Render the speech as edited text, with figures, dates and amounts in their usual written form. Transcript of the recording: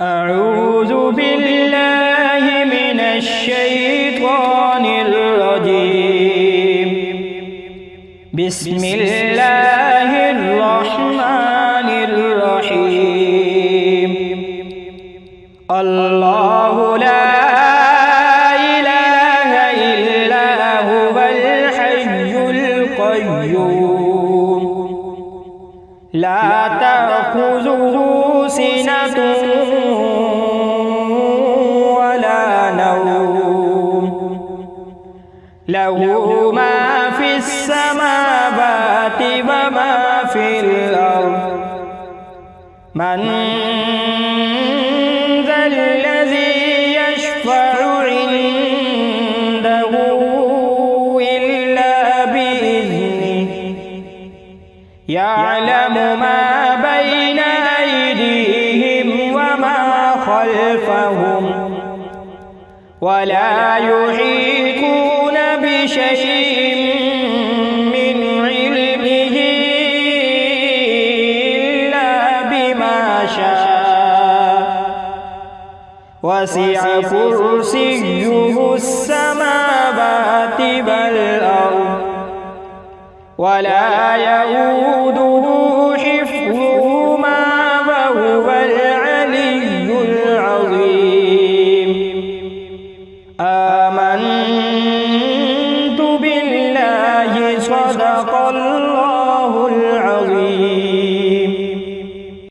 أعوذ بالله من الشيطان الرجيم. بسم الله الرحمن الرحيم. الله لا إله إلا هو الحي القيوم لا تأخذه سنة ولا نوم له ما في السماوات وما في الأرض من ذا الذي يشفع عنده إلا بإذنه يعلم ما بين أيديهم وما خلفهم ولا يحيطون بشيء من علمه إلا بما شاء وسع كرسيه السماوات والأرض ولا